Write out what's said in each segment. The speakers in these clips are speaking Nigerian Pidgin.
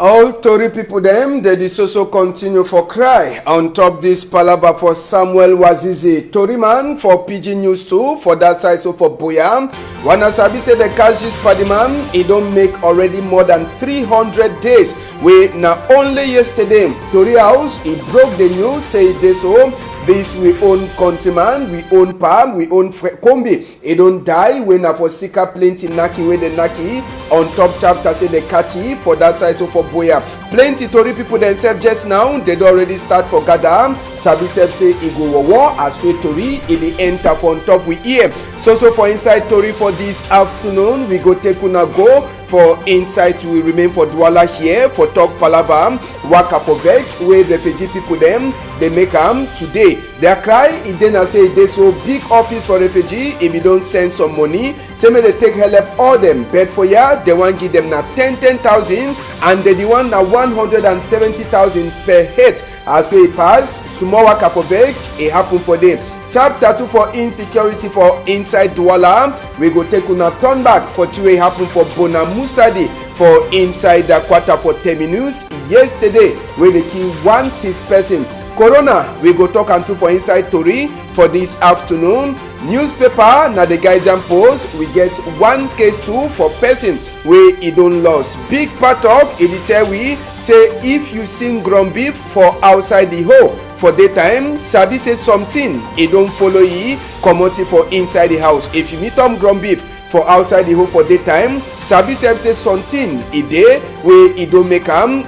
All Tory people them, they did also continue for cry on top this palaver for Samuel Wazizi. Tory man for PIDGIN News 2 for that side, so for Boya. When Asabi said the catch this party man, he don't make already more than 300 days. We now only yesterday, Tory house, he broke the news, say this home. This we own countryman, we own palm, we own kombi. He don't die when for sika plenty naki with the naki. On top chapter say the catchy for that side, so for Boya. Plenty Tory people themselves just now, they already start for Gada. Sabi self say he go war as we Tory, he enter for on top we here. So for inside Tory for this afternoon, we go take una go. For insights we remain for Dwala here for talk palabam waka for vex where refugee people them they make today. Their cry is then I say they so big office for refugee if you don't send some money. Say may they take help all them bed for ya they want give them na 10,000 and they the one na 170,000 per head. As we pass small waka for vex it happen for them. Chapter 2 for insecurity for inside Douala. We go take una turn back for two way happen for Bona Musadi for inside the quarter for terminus. Yesterday, where they kill one thief person. Corona, we go talk and two for inside Tory for this afternoon. Newspaper, now the Guardian Post, we get one case too for person where he don't lost. Big part of it tell we say if you sing ground beef for outside the hole. For daytime, Sabi say something, he don't follow ye, commodity for inside the house. If you meet ground beef for outside the hole for daytime, Sabi say something, he day where he don't make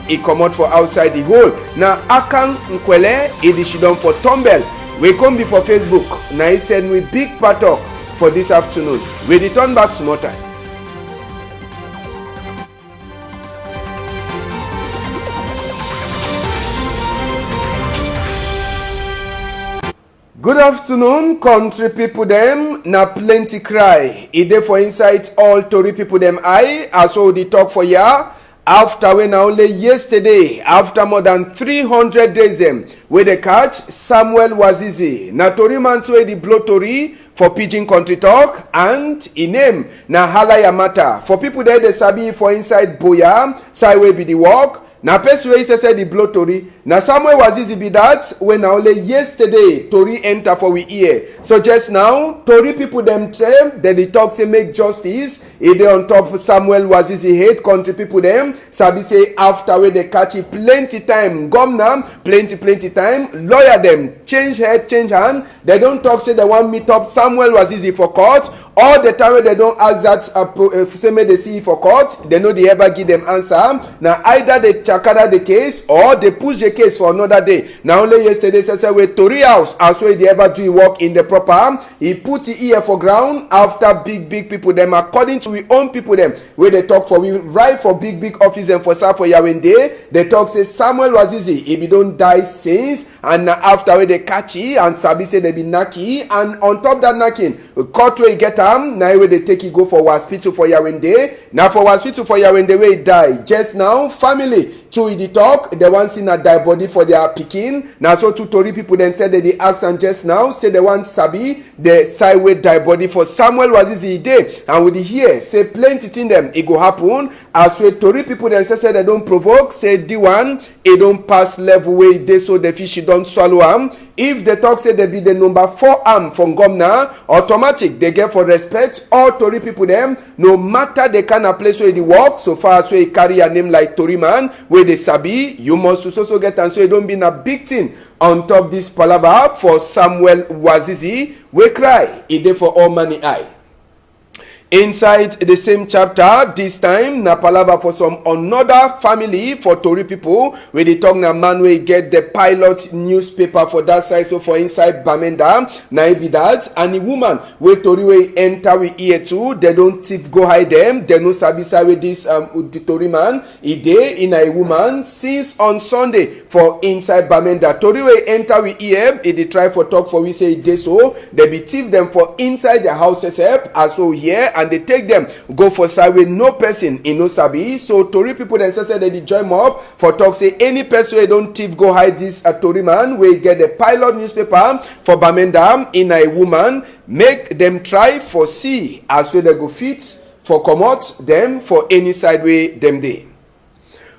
he come out for outside the hole. Now, Akan Nkwele, he she done for Tumble. We come before Facebook. Now he said we big patok for this afternoon. We return back small time. Good afternoon, country people them. Na plenty cry. E dey for inside all Tory people them eye. As so the talk for ya. After when only yesterday, after more than 300 days them, where they catch Samuel Wazizi. Na Tory man to the blow Tory for PIDGIN country talk and in name na Halaya matter. For people there they sabi for inside Boya, side way be the walk. Na person wey say the blow Tory. Na Samuel Wazizi be that when only yesterday Tory enter for we ear. So just now Tory people them say then they talk say make justice. If they on top Samuel Wazizi hate country people them. Sabi say after where they catch it plenty time. Governor plenty time. Lawyer them change head change hand. They don't talk say they want meet up Samuel Wazizi for court. All the time when they don't ask that say may they see for court. They know they ever give them answer. Now either they chakada the case or they push the case for another day. Now only yesterday say with Tory house as well they ever do work in the proper. He put the ear for ground after big people them according to we own people them where they talk for we right for big office and for South for Yawende. They talk say Samuel Wazizi if he don't die since and after where they catch he and Sabi say they be naki and on top that knocking court where he get now where they take he go for hospital for Yawende. Now for hospital for Yawende where he die just now family to the talk, they want see a die body for their picking. Now so two Tory people then said that they ask and just now say they want Sabi the sideway die body for Samuel Wazizi day. And with the here say plenty thing them it go happen. As with Tory people then say they don't provoke, say the one it don't pass level way they so the fish don't swallow am. If the talk say they be the number 4 arm from governor, automatic they get for respect all Tory people them no matter the kind of place where they work so far as they carry a name like Tory man where they sabi you must also get and so you don't be a big thing on top this palaver for Samuel Wazizi we cry it dey for all money eye. Inside the same chapter, this time, na palava for some another family for Tory people, where they talk na man wey get the pilot newspaper for that side, so for inside Bamenda, na be that, and the woman where Tory wey enter we ear too, they don't thief go hide them, they no sabi side with this the Tory man, he dey in a woman since on Sunday for inside Bamenda. Tory wey enter we ear, he dey try for talk for we say dey so, they be thief them for inside their houses as so here. And they take them go for side with no person in no sabi. So Tory people then say they join up for talk say any person wey don't thief go hide this Tory man we get the pilot newspaper for Bamenda in a woman make them try for see as so they go fit for comot them for any side way them dey.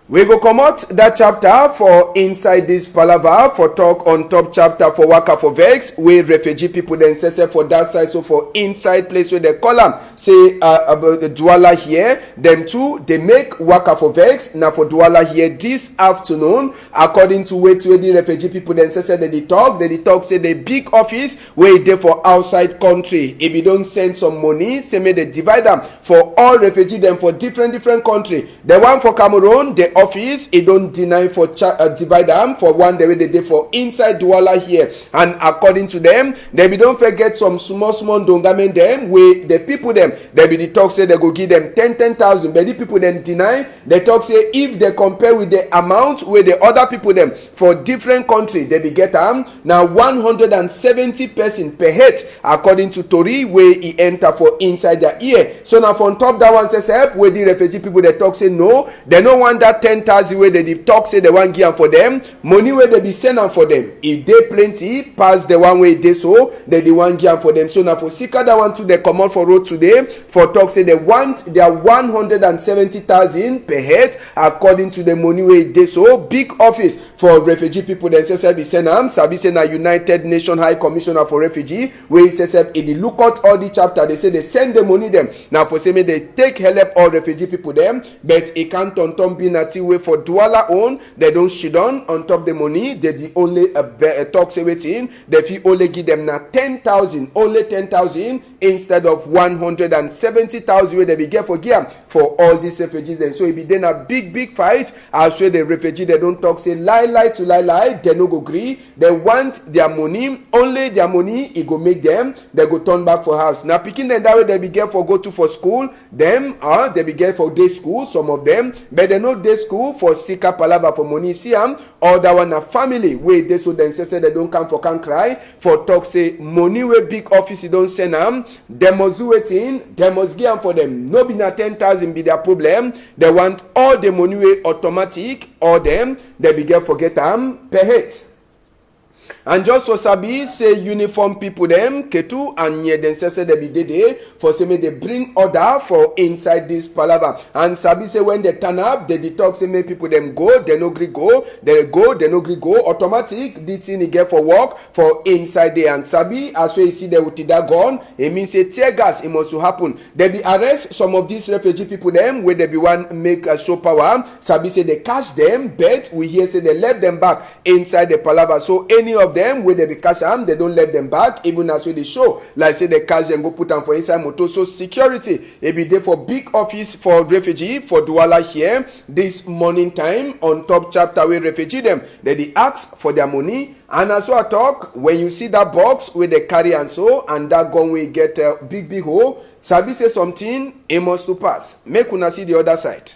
We go comot that chapter for inside this palaver for talk on top chapter for waka for vex wey refugee people dem say for that side. So for inside place where they call am say about the Douala here, them too they make waka for vex na for Douala here this afternoon. According to where the refugee people dem say they talk say the big office wey dey for outside country. If you don't send some money, say make they divide them for all refugee them for different country. The one for Cameroon, the office e don deny for divide am for one day wey dey for inside Douala here. And according to them, they be don forget some small dongamen dem wey the people dem they be the talk say they go give them 10,000, but the people dem deny. They talk say if they compare with the amount wey the other people dem for different country they be get am now 170 person per head according to tori wey e enter for inside their ear. So now from top that one says help wey the refugee people they talk say no, they no want that 10,000 wey they talk say they want give am for them. Money wey they be send am for them if they plenty pass the one way they so they want give am for them. So now for Sika that one too they come out for road today for talk say they want their 170,000 per head according to the money wey they so big office for refugee people dem say be send am sabi say na United Nations High Commissioner for Refugee wey say in the lookout all the chapter they say they send the money them now for say make they take help all refugee people them, but it can't turn be na way for Douala own they don't shit on top the money. They the only talk say waiting they fit only give them na 10,000 only 10,000 instead of 170,000 where they be get for give for all these refugees then. So it be then a big fight as well the refugee they don't talk say lie they no go agree. They want their money, only their money it go make them they go turn back for house. Now picking them that way they be get for go to for school them they be get for day school some of them, but they no day school for Sika palava for money see am or that one a family wey they so then say they don't come for can cry for talk say money wey big office you don't send am they must do waiting they must give am for them. No be na 10,000 be their problem. They want all the money wey automatic or them they be get forget am per head. And just for sabi say uniform people them ketu and near them say they be dey for say me they bring order for inside this palava. And sabi say when they turn up they talk say make people them go they no gree go they no gree go automatic the thing he get for work for inside there. And sabi as well you see they with that gun it means say tear gas it must to happen. They be arrest some of these refugee people them where they be one make a show power. Sabi say they catch them but we hear say they left them back inside the palava. So any of them where they be catch them they don't let them back even as well they show like say they catch them go put them for inside motor. So security it be there for big office for refugee for Douala here this morning time on top chapter where refugee them they ask for their money. And as well I talk when you see that box where they carry and so and that gun will get a big hole sabi say something it must to pass. Make una see the other side.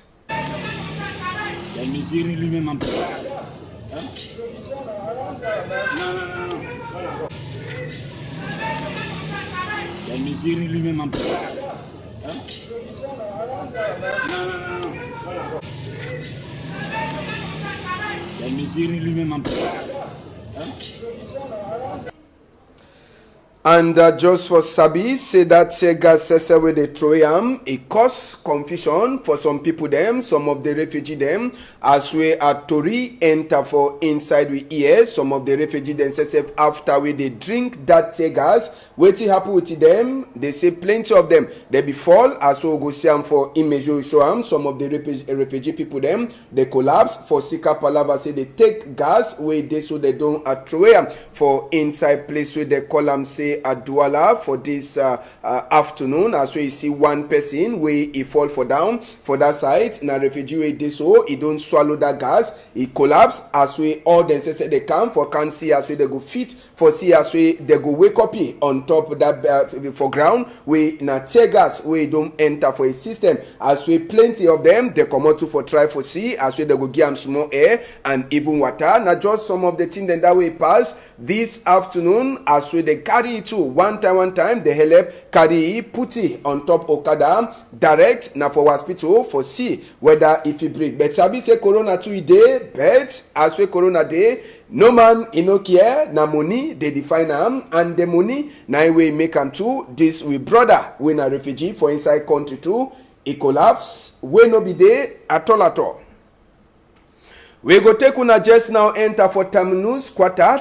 And just for sabi say that say gas say where they throw am it cause confusion for some people them some of the refugee them as we a tori enter for inside we ear some of the refugee them say after we they drink that say gas wetin happen with them they say plenty of them they be fall as we go see am for image show am some of the refugee people them they collapse for Sika palava say they take gas where they so they don't throw am for inside place where they call am say at Douala for this afternoon. As we see one person where he fall for down for that side na refugee wey dey so he don't swallow that gas he collapse as we all them say they come for can see as we they go fit for see as we they go wake up on top of that for ground we na tear gas we don't enter for a system as we plenty of them they come out to for try for see as we they go give them small air and even water. Now just some of the things that way pass this afternoon as we they carry it to one time the help carry put it on top Okada direct na for hospital for see whether if you breathe. But sabi say corona 2 day but as we corona day no man in no care na money they define am and the money na way make am too this we brother when a refugee for inside country too he collapse we no be there at all. We go take una just now enter for terminus quarter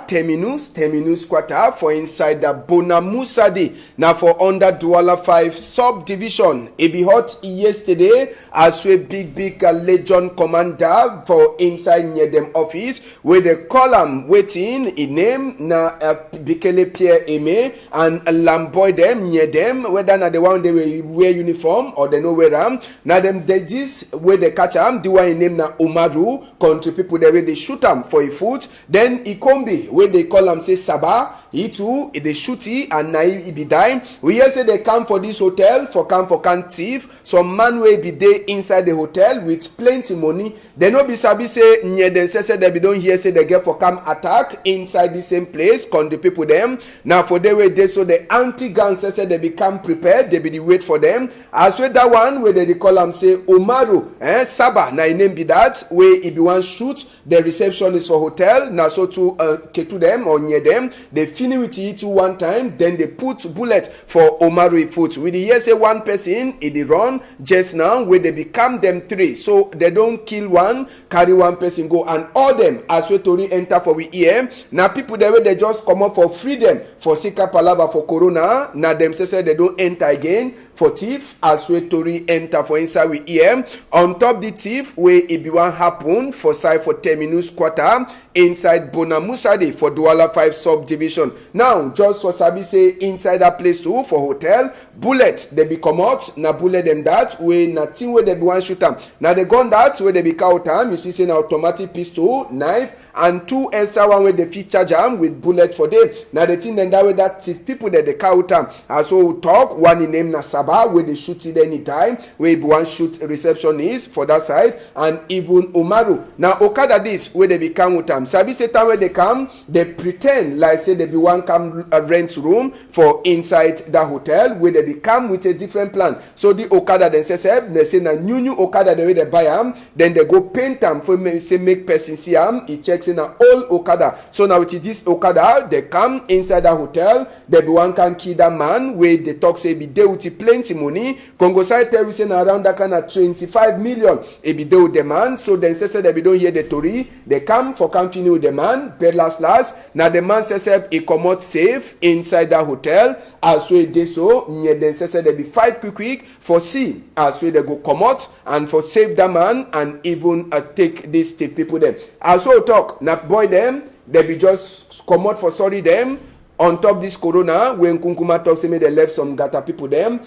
for inside the Bonamusadi. Now for under Douala 5 subdivision. It be hot yesterday as we big legion commander for inside near them office where the column waiting in name na Bikele Pierre Aime and Lamboy them near them whether na the one they wear uniform or they know where am. Now them they this where they catch am the one in name na Umaru country people the way they shoot am for a foot. Then Ikombi where they call am say Saba he too they shooty and na he be dying. We hear say they come for this hotel for can thief. Some man will be there inside the hotel with plenty money. They no be sabi say near them say they be don't hear say they get for come attack inside the same place. Con the people them now for they way they so the anti-gun say they become prepared. They be the wait for them. As well that one where they call am say Umaru Saba na name be that where if you want shoot the receptionist for hotel now so to to them or near them they finish with it to one time then they put bullet for Umaru foot. We hear say one person in the run just now where they become them three so they don't kill one carry one person go and all them as we to enter for we ear now people the way they just come up for freedom for Sika Palava for Corona now them say they don't enter again for thief as we to enter for inside we ear on top the thief where it be one happen for side for terminus quarter inside Bonamusade for Douala 5 subdivision. Now just for sabi say inside that place too for hotel bullet they be come out na bullet them that way nothing where they be one shoot am. Now they gun that where they be count time you see say na automatic pistol knife and two extra one where they fit charge am with bullet for them. Now the thing then that way that thief people that they count am as so we talk one in name na Saba where they shoot it anytime where be one shoot receptionist for that side and even Umaru. Now Okada this where they become with am sabi say time where they come they pretend like say they be one come rent room for inside the hotel where they become with a different plan. So the Okada then say they say na new Okada the way they buy am then they go paint am for say make person see am he checks in a old Okada. So now with this Okada they come inside the hotel they be one can kill that man where they talk say be there with plenty money. Congo side tell we say na around that kind of 25 million e be there with the man. So then say they be don't hear the story they come for continue with the man but last now the man says he come out safe inside the hotel as well they so near then says they be fight quick for see as well they go come out and for save the man and even take these people them as well talk now boy them they be just come out for sorry them on top this corona when Kunkuma talks say they left some gata people them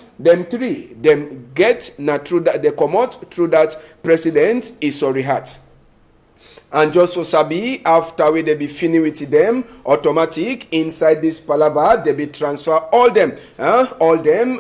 three them get na through that they come out through that president is sorry heart. And just for sabi after we they be finished with them automatic inside this palava they be transfer all them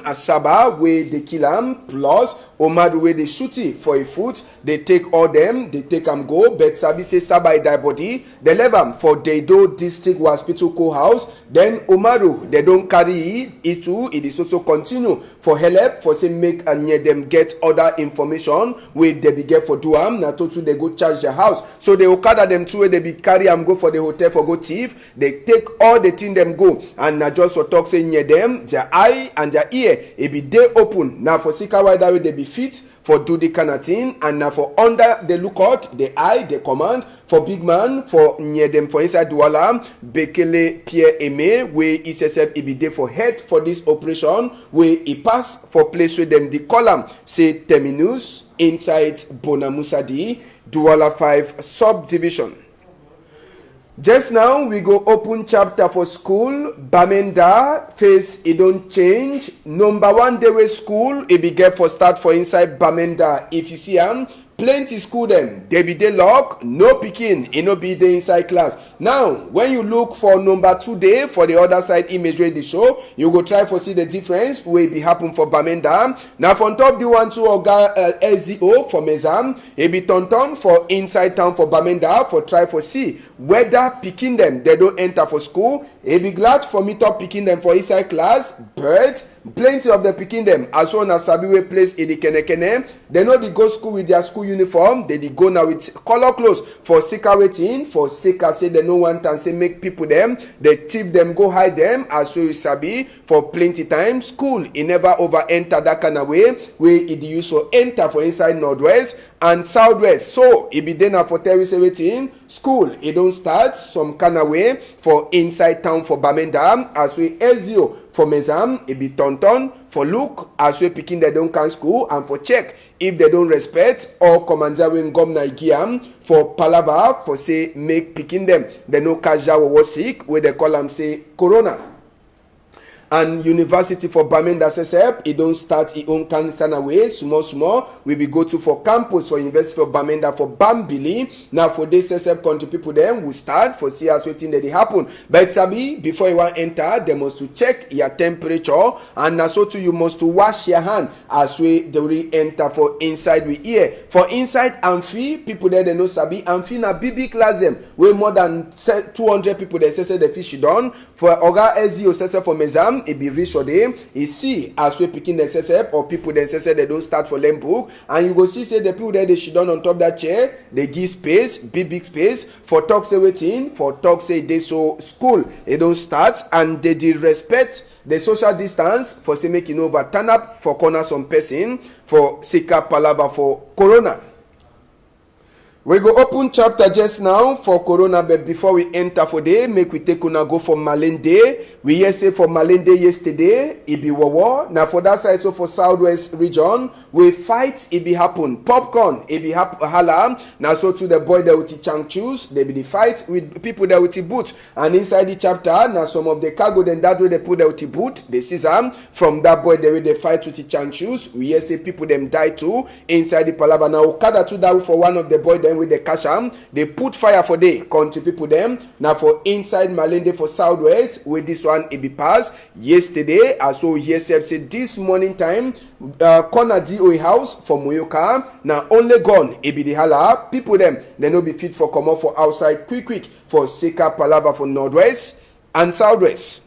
as Saba where they kill them plus Omar where they shoot it for a foot they take all them they take them go but sabi say Saba die body they leave them for Dedo district hospital co-house then Umaru they don't carry it too it is also continue for help for say make and near them get other information where they be get for do am na to they go charge their house. So the Okada them too where they be carry am go for the hotel for go thief they take all the thing them go and na just for talk say near them their eye and their ear it be day open now for Sika why that way they be fit for do the kind of thing and now for under the lookout the eye the command for big man for near them for inside Douala Bekele Pierre Aime where he says he be there for head for this operation where he pass for place with them the column say terminus inside Bonamusadi Douala 5 subdivision. Just now we go open chapter for school Bamenda face it don't change number one day way school it be get for start for inside Bamenda if you see plenty school them they be dey lock no pikin e no be dey inside class. Now when you look for number 2 day for the other side image wey dey show you go try for see the difference wey be happen for Bamenda. Now for on top the one to oga SZO for Mezam e be turn for inside town for Bamenda for try for see whether pikin them they don't enter for school e be glad for me top pikin them for inside class but Plenty of the pikin them as well as sabi wey place in the kene. They know they go school with their school uniform. They go now with color clothes for sika waiting for sika say they no want and say make people them. They thief them go hide them as well you sabi for plenty time. School it never over enter that kind of way where it used to enter for inside northwest and southwest. So it be then for terrorist waiting school it don't start some kind of way for inside town for Bamenda as we Ezio for Mezam it be Tonton for look as we picking they don't can school and for check if they don't respect or commander when governor Igiam for palava for say make picking them they no catch that was sick where they call them say corona. And University for Bamenda SSF, it don't start its own kind of way. Small. We will go to for campus for University for Bamenda for Bambili. Now for this SSF country people then will start for see as waiting that it happen. But sabi before you want enter, they must to check your temperature and also too you must to wash your hand as we they will enter for inside we here. For inside amphi, people there they know sabi amphi na big class them. We more than 200 people they say the fish done. For Oga Ezio SSF for Mezam. It be rich for them. You see, as we picking the SSF or people then say they don't start for them book, and you go see say the people there they sit down on top that chair, they give space, big space for talk say waiting, for talk say they so school they don't start and they did respect the social distance for say making over turn up for corner some person for sika palava for corona. We go open chapter just now for corona, but before we enter for day, make we take una go for Malende. We hear say for Malende yesterday, it be war. Now for that side, so for southwest region, we fight, it be happen. Popcorn, it be hala. Now so to the boy that with chang choose, they be the fight with people that with the boot. And inside the chapter, now some of the cargo then that way they put that with the boot, the scissor from that boy the way they fight with the chang choose. We hear say people them die too inside the palava. Now Okada to that for one of the boy them with the kasham, they put fire for the country people them. Now for inside Malende for southwest, with this one it be passed yesterday. As so here say this morning time, corner DOE house for Moyoka. Now only gone it be the hala. People them they no be fit for come up for outside quick for Sika Palava for northwest and southwest.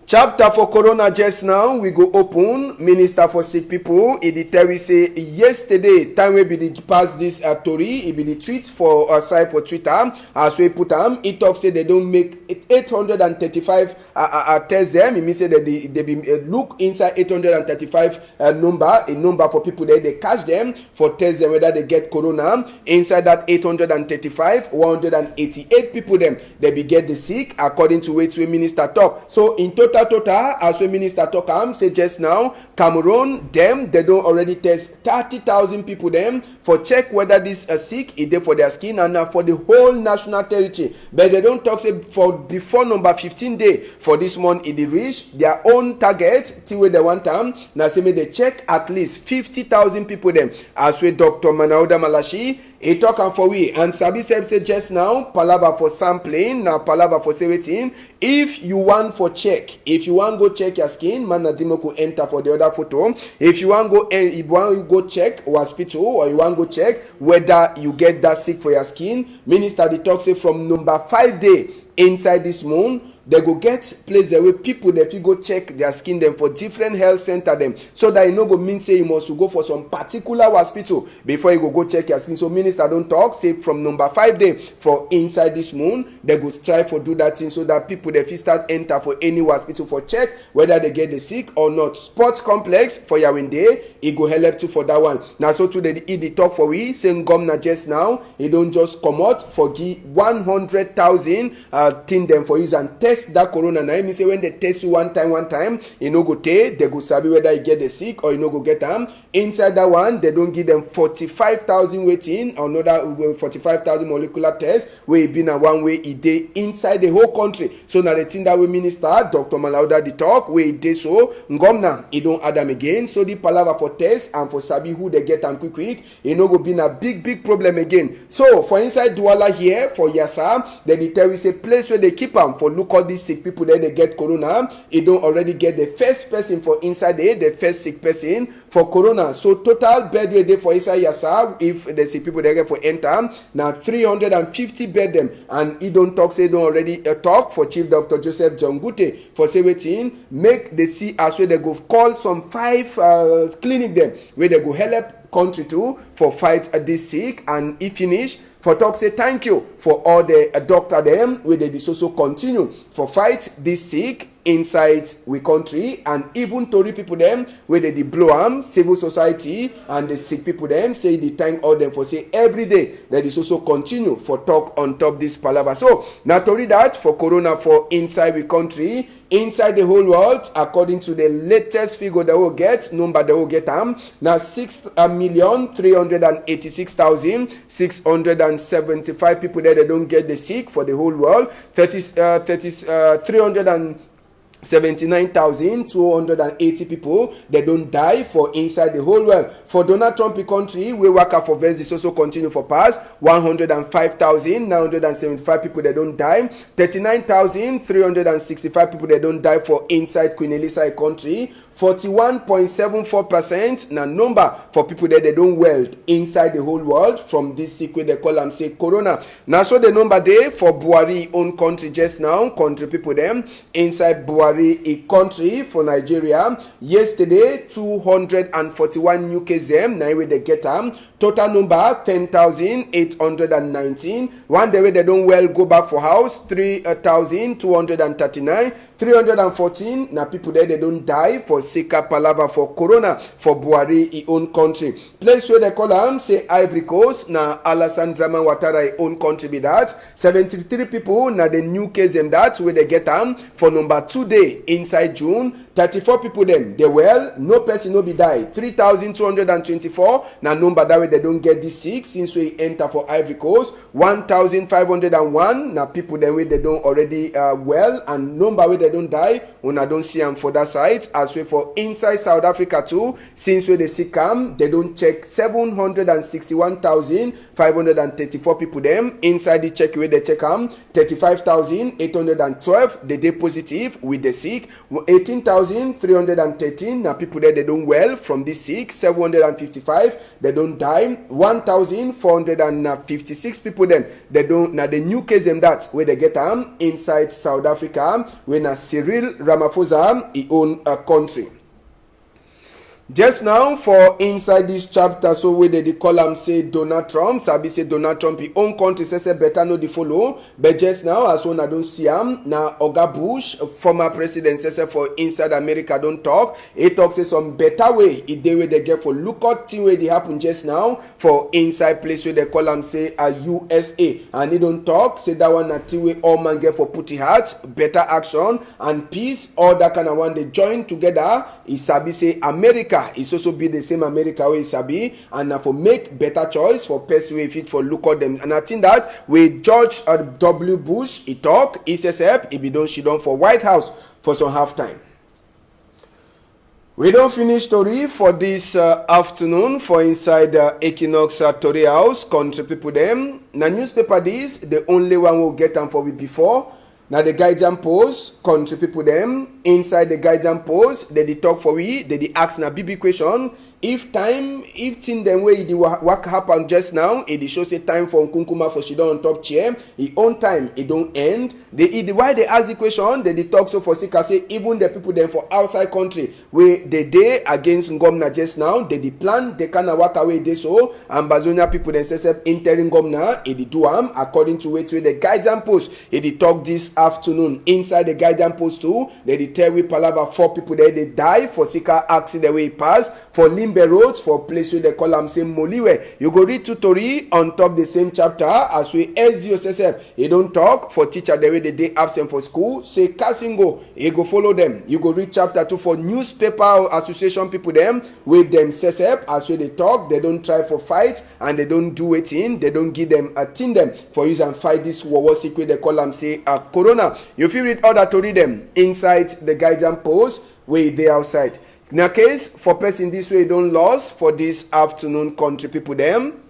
Chapter for corona just now, we go open. Minister for sick people, it tell we say yesterday, time we be the pass this Tory, it be the tweet for side for Twitter, as we put them, it talk say they don't make 835 test them, it means say that they be look inside 835 a number for people there, they catch them for test them whether they get corona. Inside that 835, 188 people them, they be get the sick according to what we minister talk. So in total, as we minister talk say just now, Cameroon them they don't already test 30,000 people them for check whether this sick is there for their skin and for the whole national territory. But they don't talk say for before number 15 day for this month it reach their own target till where they want them. Now say they check at least 50,000 people them as we Dr. Manauda Malashi he talk and for we and Sabi say just now palava for sampling now palava for 17. If you want for check, if you want go check your skin, man Nadimo could enter for the other photo. If you want go check hospital or you want go check whether you get that sick for your skin, minister the talk say from number 5 day inside this moon they go get place where people that you go check their skin them for different health center them so that you no go mean say you must go for some particular hospital before you go check your skin. So minister don't talk say from number 5 day for inside this moon they go try for do that thing so that people that you start enter for any hospital for check whether they get the sick or not. Sports complex for Yawinde it go help too for that one. Now so to the talk for we saying governor just now he don't just come out for give 100,000 thing them for use and test that corona. Now me say when they test you one time you no go take they go sabi whether you get the sick or you no go get them. Inside that one they don't give them 45,000 waiting or another 45,000 molecular tests where it been a one way it day inside the whole country. So now the thing that we minister Dr. Malauda the talk where it day so ngomna it don't add them again. So the palava for test and for sabi who they get them quick it no go be a big problem again. So for inside Douala here for Yasa then they tell we say place where they keep them for look out these sick people there, they get corona, he don't already get the first person for inside there, the first sick person for corona. So total bed rate for inside Yasa, if the sick people there get for enter, now 350 bed them. And he don't talk, say don't already talk for Chief Dr. Joseph John Gute for say waiting, make the see as well they go call some 5 clinic them where they go help country too for fight this sick, and if finish for talk say thank you for all the doctor them where they also continue for fight this sick inside we country, and even Tory people them where they blow arm civil society and the sick people them say they thank all them for say every day that is also continue for talk on top this palaver. So now to read that for corona for inside we country, inside the whole world, according to the latest figure that we'll get, number that we'll get now 6,386,675 people there they don't get the sick for the whole world. 379,280 people they don't die for inside the whole world. For Donald Trump country, we work out for this also continue for pass 105,975 people they don't die. 39,365 people they don't die for inside Queen Elizabeth country. 41.74% na number for people that they don't well inside the whole world from this sick way they call them say corona. Now so the number there for Buhari own country just now, country people them inside Buhari a country for Nigeria yesterday 241 new cases them now where they get them total number 10,819. One day where they don't well go back for house 3,239. 314 na people there they don't die for Sika Palava for corona for Buhari he own country. Place where they call them say Ivory Coast na Alassane Dramane Ouattara he own country be that 73 people na the new case them that where they get them for number 2 day inside June. 34 people them they well no person no be die. 3,224 na number that way they don't get this sick since we enter for Ivory Coast. 1,501 na people them way they don't already well, and number way they don't die when I don't see them for that side. As well for inside South Africa too, since we they see come they don't check 761,534 people them inside the check where they check them 35,812 they day positive with the sick. 18,313 na people there they don't well from this sick. 755 they don't die. 1,456 people them they don't na the new case them that where they get them inside South Africa when na Cyril Ramaphosa he own a country. Just now for inside this chapter, so where they call him say Donald Trump, sabi say Donald Trump his own country say better no the follow, but just now as one I don't see him now Oga Bush former president say for inside America don't talk. He talks say some better way it dey way they get for look out thing where they happen just now for inside place where they call him say a USA, and he don't talk say that one that thing way all man get for putty heart better action and peace all that kind of one they join together. He sabi say America it's also be the same America way sabi, and for make better choice for person way fit for look at them. And I think that with George W. Bush he talk he says he be done she done for White House for some half time. We don't finish story for this afternoon for inside Equinoxe Story House country people them. Na newspaper this the only one will get them for we before. Now the guidance post country people them inside the guidance post they talk for we they ask na BB question if thing them way the work happen just now it show say time for Nkunkuma for she don on top chair he own time it don't end why they ask the question they talk so for sika say even the people them for outside country where they day against Ngomna just now they plan they kind of walk away they so and Bazonia people them say interim Ngomna it do according to which way the guidance post it talk this afternoon inside the guidance post too they tell we palava 4 people there they die for sika accident way pass for Limbe Roads for place where they call them say Moliwe. You go read tutorial on top the same chapter as we SGOSSF. You don't talk for teacher the way they day absent for school say Kasingo you go follow them. You go read chapter 2 for newspaper association people them with them SSF as we they talk they don't try for fight and they don't do it in they don't give them a tin them for use and fight this war secret they call them say corona. You feel read other to read them inside the guidance post way they outside. In a case for person this way don't lost for this afternoon country people them.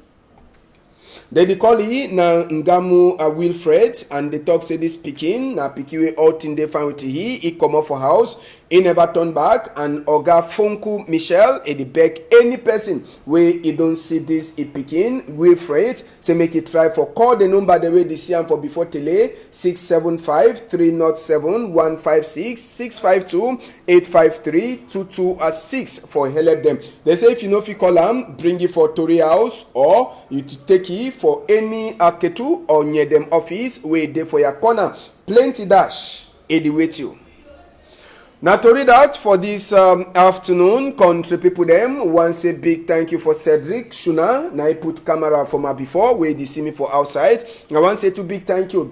They be call he na Ngamu Wilfred, and they talk say this pikin na pikin we all thing they find with he come up for house, he never turn back, and Oga Funku Michelle e dey beg any person where he don't see this pikin Wilfred, say make it try for call the number the way they see am for before tele 675-307-156 652-853-2206 for help them. They say if you know if you call them, bring it for Tori house, or you take it for any aketu or near them office where they for your corner. Plenty dash it wait you. Now to read out for this afternoon, country people them want say big thank you for Cedric Shuna. Now I put camera for my before where they see me for outside. I want say to big thank you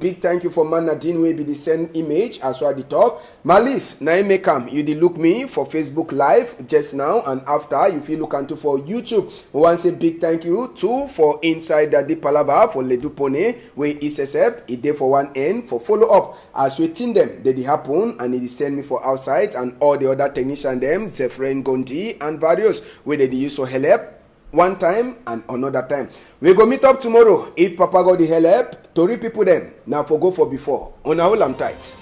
for Man Nadine where be the same image as well the talk. Malice, now I make come you did look me for Facebook Live just now, and after you feel look into for YouTube. I want say big thank you too for inside the deep palava for Ledu Pone where SSF it there for one end for follow up as we tin them they happen, and it send me for outside. And all the other technicians them, Zephyrin Gondi and various where they use for help one time and another time. We go meet up tomorrow if Papa got the help. Tori people them now for go for before. On a whole I'm tight.